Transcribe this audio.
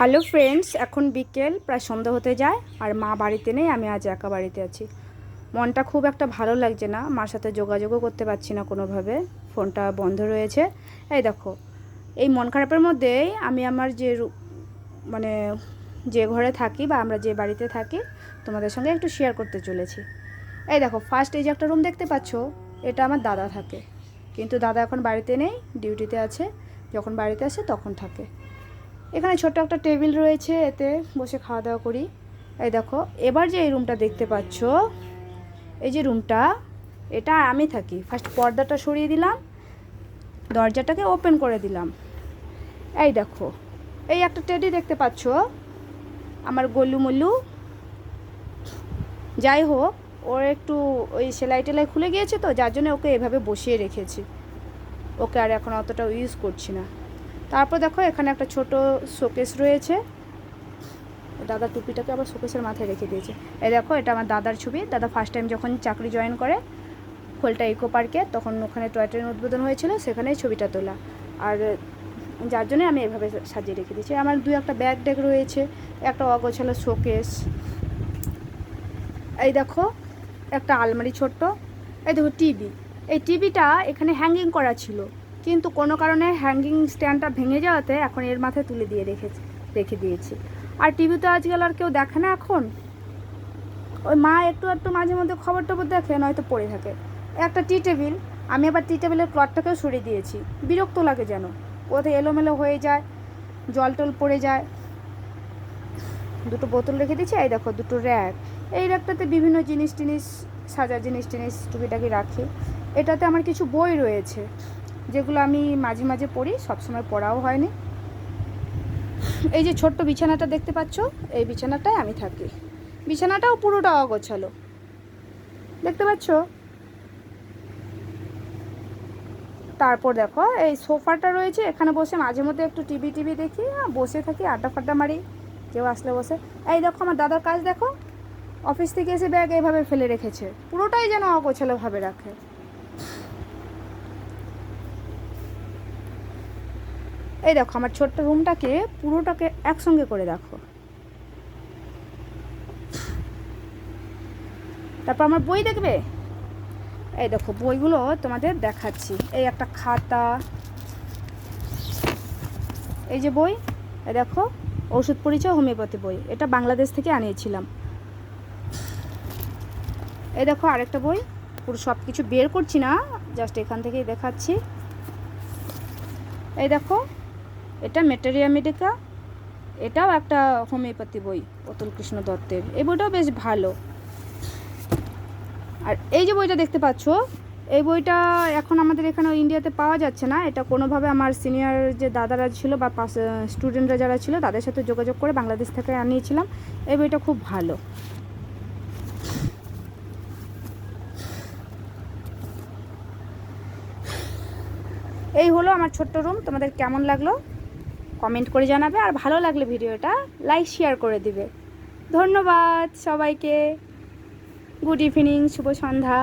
Hello friends, এখন বিকেল প্রায় সন্ধ্যা হতে যায় আর মা বাড়িতে নেই। আমি আজ একা বাড়িতে আছি। মনটা খুব একটা ভালো লাগছে না, মার সাথে যোগাযোগও করতে পারছি না কোনোভাবে, ফোনটা বন্ধ রয়েছে। এই দেখো, এই মন খারাপের মধ্যেই আমি আমার মানে যে ঘরে থাকি বা আমরা যে বাড়িতে থাকি তোমাদের সঙ্গে একটু শেয়ার করতে চলেছি। এই দেখো, ফার্স্ট এই যে একটা রুম দেখতে পাচ্ছ, এটা আমার দাদা থাকে, কিন্তু দাদা এখন বাড়িতে নেই, ডিউটিতে আছে। যখন বাড়িতে আসে তখন থাকে। এখানে ছোট্ট একটা টেবিল রয়েছে, এতে বসে খাওয়া দাওয়া করি। এই দেখো, এবার যে এই রুমটা দেখতে পাচ্ছ, এই যে রুমটা, এটা আমি থাকি। ফার্স্ট পর্দাটা সরিয়ে দিলাম, দরজাটাকে ওপেন করে দিলাম। এই দেখো, এই একটা টেডি দেখতে পাচ্ছ, আমার গলু মল্লু। যাই হোক, ওর একটু ওই সেলাই টেলাই খুলে গিয়েছে তো, যার জন্য ওকে এভাবে বসিয়ে রেখেছি। ওকে আর এখন অতটা ইউজ করছি না। তারপর দেখো, এখানে একটা ছোট শোকেস রয়েছে। দাদা টুপিটাকে আবার শোকেসের মাথায় রেখে দিয়েছে। এই দেখো, এটা আমার দাদার ছবি। দাদা ফার্স্ট টাইম যখন চাকরি জয়েন করে খোলটা ইকো পার্কে, তখন ওখানে টয় ট্রেন উদ্বোধন হয়েছিল, সেখানেই ছবিটা তোলা। আর যার জন্যে আমি এভাবে সাজিয়ে রেখে দিয়েছি। আমার দুই একটা ব্যাগ ট্যাগ রয়েছে, একটা অগোছালো শোকেস। এই দেখো, একটা আলমারি ছোট্ট। এই দেখো টিভি। এই টিভিটা এখানে হ্যাঙ্গিং করা ছিল, কিন্তু কোনো কারণে হ্যাঙ্গিং স্ট্যান্ডটা ভেঙে যাওয়াতে এখন এর মাথায় তুলে দিয়ে রেখে দিয়েছি। আর টিভি তো আজকাল আর কেউ দেখে না এখন। ওই মা একটু একটু মাঝে মধ্যে খবর টবর দেখে, নয়তো পড়ে থাকে। একটা টি টেবিল, আমি আবার টি টেবিলের ক্লথটাকেও সরিয়ে দিয়েছি। বিরক্ত লাগে যেন, কোথায় এলোমেলো হয়ে যায়, জল টল পড়ে যায়। দুটো বোতল রেখে দিয়েছি। এই দেখো, দুটো র্যাক। এই র্যাকটাতে বিভিন্ন জিনিস টিনিস, সাজার জিনিস টিনিস টুকিটাকি রাখি। এটাতে আমার কিছু বই রয়েছে, যেগুলো আমি মাঝে মাঝে পড়ি, সবসময় পড়াও হয়নি। এই যে ছোট্ট বিছানাটা দেখতে পাচ্ছ, এই বিছানাটায় আমি থাকি। বিছানাটাও পুরোটা অগোছালো, দেখতে পাচ্ছ। তারপর দেখো, এই সোফাটা রয়েছে, এখানে বসে মাঝে মধ্যে একটু টিভি দেখি, বসে থাকি, আড্ডা ফাড্ডা মারি, কেউ আসলে বসে। এই দেখো, আমার দাদার কাজ দেখো, অফিস থেকে এসে ব্যাগ এইভাবে ফেলে রেখেছে, পুরোটাই যেন অগোছালোভাবে রাখে। এই দেখো, আমার ছোট্ট রুমটাকে পুরোটাকে একসঙ্গে করে দেখো। তারপর আমার বই দেখবে। এই দেখো, বইগুলো তোমাদের দেখাচ্ছি। এই একটা খাতা, এই যে বই, এই দেখো, ওষুধ পরিচয় হোমিওপ্যাথি বই, এটা বাংলাদেশ থেকে আনিয়েছিলাম। এই দেখো আরেকটা বই, পুরো সব কিছু বের করছি না, জাস্ট এখান থেকেই দেখাচ্ছি। এই দেখো, এটা মেটেরিয়া মেডিকা, এটাও একটা হোমিওপ্যাথি বই, অতুল কৃষ্ণ দত্তের। এই বইটাও বেশ ভালো। আর এই যে বইটা দেখতে পাচ্ছ, এই বইটা এখন আমাদের এখানে ইন্ডিয়াতে পাওয়া যাচ্ছে না। এটা কোনোভাবে আমার সিনিয়র যে দাদারা ছিল বা স্টুডেন্টরা যারা ছিল, তাদের সাথে যোগাযোগ করে বাংলাদেশ থেকে আনিয়েছিলাম। এই বইটা খুব ভালো। এই হলো আমার ছোট্ট রুম। তোমাদের কেমন লাগলো কমেন্ট করে জানাবে, আর ভালো লাগলে ভিডিওটা লাইক শেয়ার করে দিবে। ধন্যবাদ সবাইকে। গুড ইভিনিং, শুভ সন্ধ্যা।